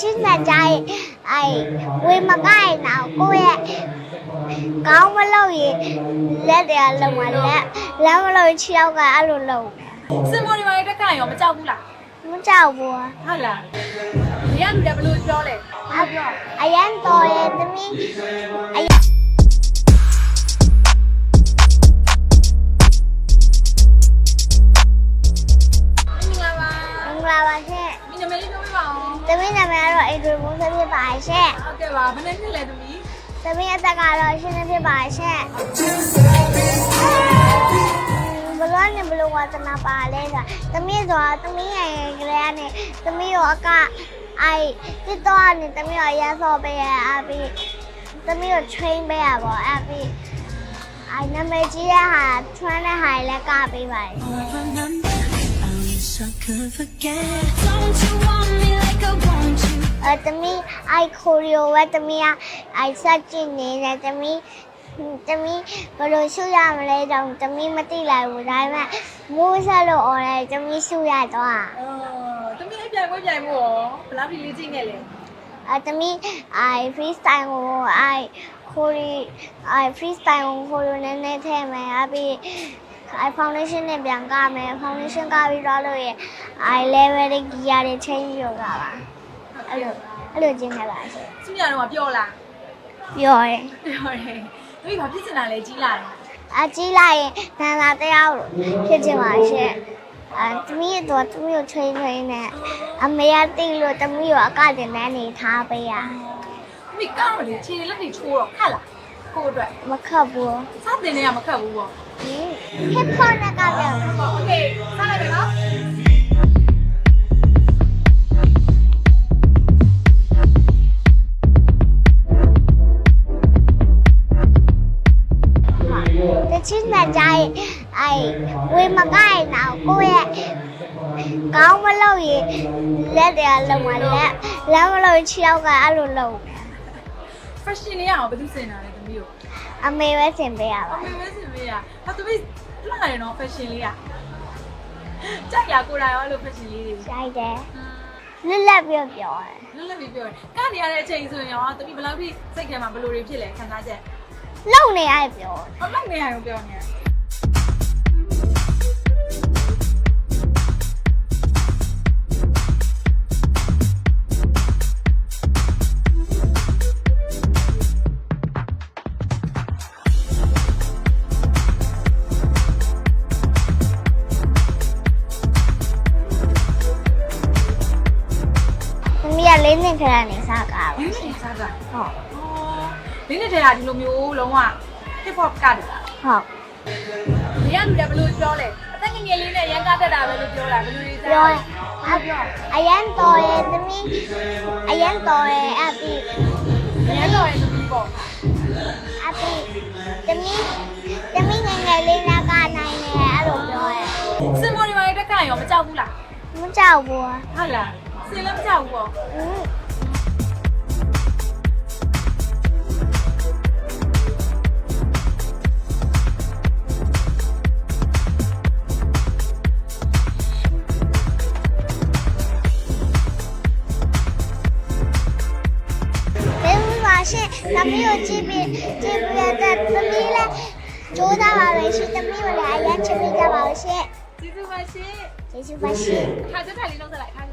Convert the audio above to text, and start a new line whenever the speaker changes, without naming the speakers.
ချင်းနဲ့ကြိုင်ဝေမကိုင်းတော့ကိုယ့်ရဲ့ကောင်းမလို့ရင်လက်တရားလုံးမလက်မလို့ခြေောက်ကအဲ့လိုလုံး
စင်မော်ဒီမာရဲ့တက်ခိုင်ရောမကြောက်ဘူးလား
မကြောက်ဘူး
ဟုတ်လားဒီကလူတွေဘယ်လိုပြောလဲဘာပြော
အရန်တော်ရဲ့သမီးအရန်မင်္ဂလာပါရှင်
ဒီနာမည်လေးပြောပြပါဦး
သမီးနာမည်ကတော့အိဒရီမုန်းဆက်ဖြစ်ပါရှင်
ဟုတ်ကဲ့ပါဘယ်နှစ်နှစ်လဲသမီး
သမီးအသက်ကတော့ရှင်းနေဖြစ်ပါရှင်ဘလို့နဲ့ဘလို့ဝါသနာပါလဲဆိုသမီးဆိုတာသမီးရဲ့ကလေးကနေသမီးရောအကတစ်တော့နေသမီးရောရဆော့ပေးရအပြီးသမီးရော train ပေးရပါအပြီးနာမည်ကြီးတဲ့ဟာထွန်းတဲ့ဟာလည်းကပေးပါတယ်သမီးကိုရီယိုဝဲသမီးဆက်ကြည့်နေတယ်သမီးဘယ်လိုရှုရမလဲတော့သမီးမသိလိုက်ဘူးဒါပေမဲ့မိုးဆက်လို့អော်တယ်သမီးရှုရတော့
သမီးအပြိုင်ပွဲပြိုင်မှုရောဘယ်လောက်ထိလေ့ကျင့်ခဲ့လဲ
သမီးfreestyle ကိုfreestyle ကိုနည်းနည်းထည့်မယ်အပြီးfoundation နဲ့ပြန်ကမယ် foundation ကပြီးတော့လို့ရlevel တွေ gear တွေ change လုပ်တာပါအဲ့လိုကျင်းခဲ့ပါရှင်
စမြတော့ပြောလား
ပြောတယ်
ပြောတယ်သမီးဘာဖြစ်နေတာလဲကြီးလာတယ်
ကြီးလိုက်ရင်နာနာတရားဖြစ်ချင်ပါရှင်သမီးတို့သမီးကိုtrain နဲ့အမေကတိလို့သမီးကိုအကတင်တန်းနေထားပေးရ
သမီးကောင်းတယ်ခြေလက်တွေချိုးတော့ခက်လားကိုယ့်အတွက်
မခတ်ဘူး
စတင်နေရမခက်ဘူးပေါ့
hip hop နဲ့ကပြောင်း
โอเคစလိုက်မယ်နော်
တချင်းနဲ့ကြိုင်ဝေမကိုင်းတော့ကိုယ့်ရဲ့ကောင်းမလို့ရင်လက်တရားလုံးမလက်မလို့ခြေောက်ကအဲ့လိုလုံး
fashion လေးအောင်ဘယ်သူစင်တာလဲသမီးကို
အမေပဲဆင်ပေးရပါ
အမေပဲစင်ပေးရဟာသမီးလှတယ်နော် fashion လေးอ่ะကြိုက်ရကိုယ်တိုင်ရောအဲ့လို fashion လေးတွေ
ကြိုက်တယ်လက်ပြောတယ်
လွတ်လပ်ပြီးပြောတယ်ကနေရတဲ့အချိန်ဆိုရင်ရောသမီးဘယ်လောက်ထိစိတ်ထဲမှာဘယ်လိုတွေဖြစ်လဲခံစားချက်
လုံနေရပြော
ဟောလောက်နေရအောင်ပြောနေ
လေးနှစ်ခရနေစားကားပါ
လေးနှစ်စားတာ
ဟုတ်
လေးနှစ်ထဲကဒီလိုမျိုးလုံးဝ hip hop ကတယ်လား
ဟုတ်
ဒီကလူတွေဘယ်လိုပြောလဲအသက်ငယ်ငယ်လေးနဲ့ရန်ကားတက်တာပဲလို့ပြောတာဘယ်လိုလဲစား
ပြောအရန်တော်ရဲ့သမီးအရန်တော်ရဲ့အပြီး
ရန်တော်ရဲ့သမီးပေါ့
အပြီးသမီးငယ်ငယ်လေးနဲ့ကနိုင်နေအဲ့လိုပြောရဲ့
စင်မော်ဒီမာရဲ့တက်ခိုင်ရောမကြောက်ဘူးလား
မကြောက်ဘူး
ဟုတ်လားစင်လည်းမကြောက်ဘူးပေါ့
ရှင်သမီးကိုကြည့်ပြီးတဲ့သမီးလည်းကြိုးစားပါပဲရှင်သမီးကိုလည်းအရန်ချစ်ပေးကြပါဦးရှင်
ကျေးဇူးပါရှင်
ကျေးဇူးပါရှင်
ခါကြက်ခါလေးလုံးဆက်လိုက်ခါ